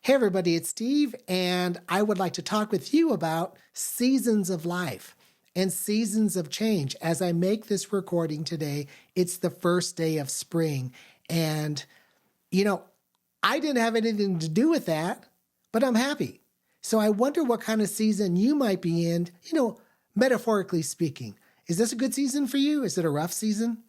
Hey everybody, it's Steve, and I would like to talk with you about seasons of life and seasons of change. As I make this recording today, it's the first day of spring. And, I didn't have anything to do with that, but I'm happy. So I wonder what kind of season you might be in, metaphorically speaking. Is this a good season for you? Is it a rough season?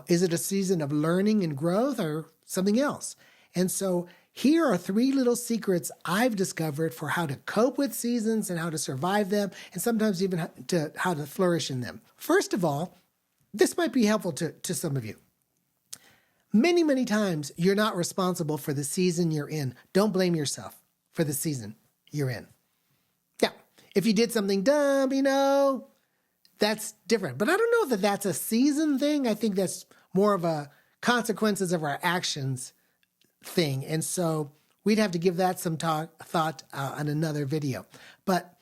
Is it a season of learning and growth or something else? And so here are 3 little secrets I've discovered for how to cope with seasons and how to survive them, and sometimes even how to flourish in them. First of all, this might be helpful to some of you. Many, many times, you're not responsible for the season you're in. Don't blame yourself for the season you're in. Yeah, if you did something dumb, that's different. But I don't know that that's a season thing. I think that's more of a consequences of our actions thing. And so we'd have to give that some thought on another video. But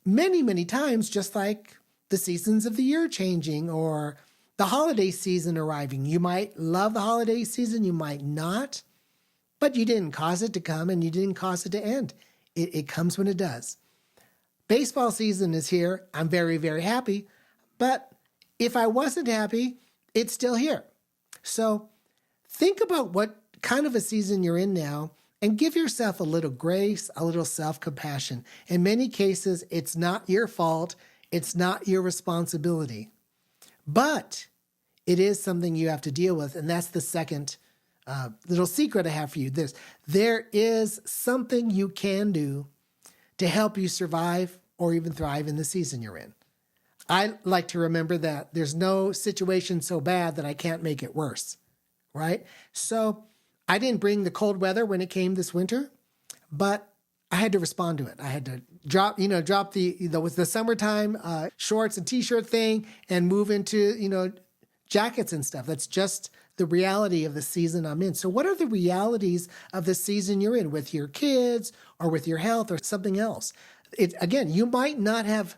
many, many times, just like the seasons of the year changing or the holiday season arriving, you might love the holiday season, you might not, but you didn't cause it to come and you didn't cause it to end. It comes when it does. Baseball season is here. I'm very, very happy. But if I wasn't happy, it's still here. So think about what kind of a season you're in now and give yourself a little grace, a little self-compassion. In many cases, it's not your fault. It's not your responsibility. But it is something you have to deal with. And that's the second little secret I have for you. There is something you can do to help you survive or even thrive in the season you're in. I like to remember that there's no situation so bad that I can't make it worse, right? So I didn't bring the cold weather when it came this winter, but I had to respond to it. I had to drop the summertime shorts and t-shirt thing and move into, jackets and stuff. That's just the reality of the season I'm in. So what are the realities of the season you're in with your kids or with your health or something else? Again, you might not have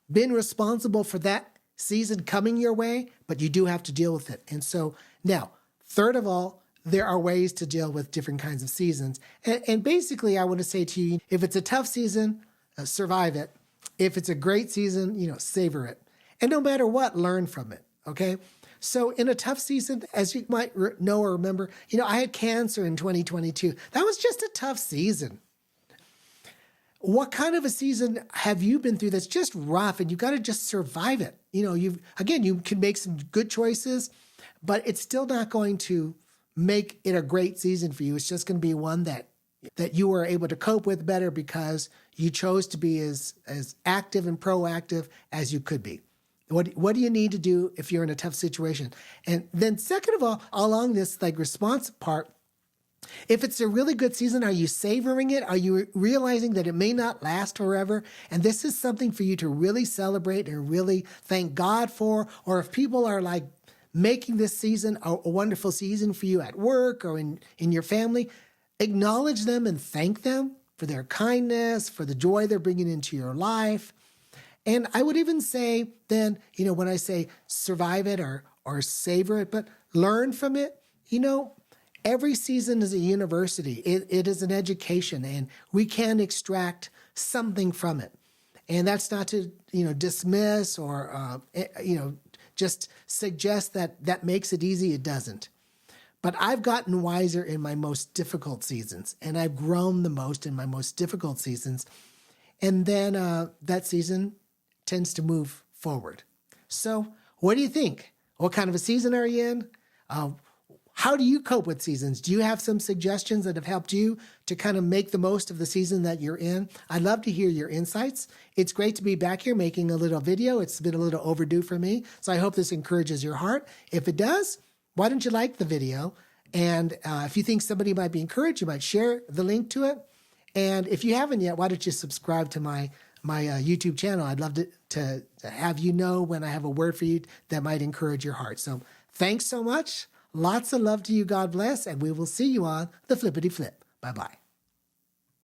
been responsible for that season coming your way, but you do have to deal with it. And so now, third of all, there are ways to deal with different kinds of seasons. And basically, I want to say to you, if it's a tough season, survive it. If it's a great season, savor it. And no matter what, learn from it, okay? So in a tough season, as you might know or remember, I had cancer in 2022. That was just a tough season. What kind of a season have you been through that's just rough and you got to just survive it? You can make some good choices, but it's still not going to make it a great season for you. It's just going to be one that you were able to cope with better because you chose to be as active and proactive as you could be. What do you need to do if you're in a tough situation? And then second of all, along this response part, if it's a really good season, are you savoring it? Are you realizing that it may not last forever? And this is something for you to really celebrate and really thank God for. Or if people are making this season a wonderful season for you at work or in your family, acknowledge them and thank them for their kindness, for the joy they're bringing into your life. And I would even say then, when I say survive it or savor it, but learn from it, every season is a university. It is an education, and we can extract something from it. And that's not to, dismiss or, just suggest that makes it easy. It doesn't. But I've gotten wiser in my most difficult seasons, and I've grown the most in my most difficult seasons. And then that season tends to move forward. So what do you think? What kind of a season are you in? How do you cope with seasons? Do you have some suggestions that have helped you to kind of make the most of the season that you're in? I'd love to hear your insights. It's great to be back here making a little video. It's been a little overdue for me. So I hope this encourages your heart. If it does, why don't you like the video? And if you think somebody might be encouraged, you might share the link to it. And if you haven't yet, why don't you subscribe to my YouTube channel? I'd love to have you know when I have a word for you that might encourage your heart. So thanks so much. Lots of love to you. God bless. And we will see you on the Flippity Flip. Bye-bye.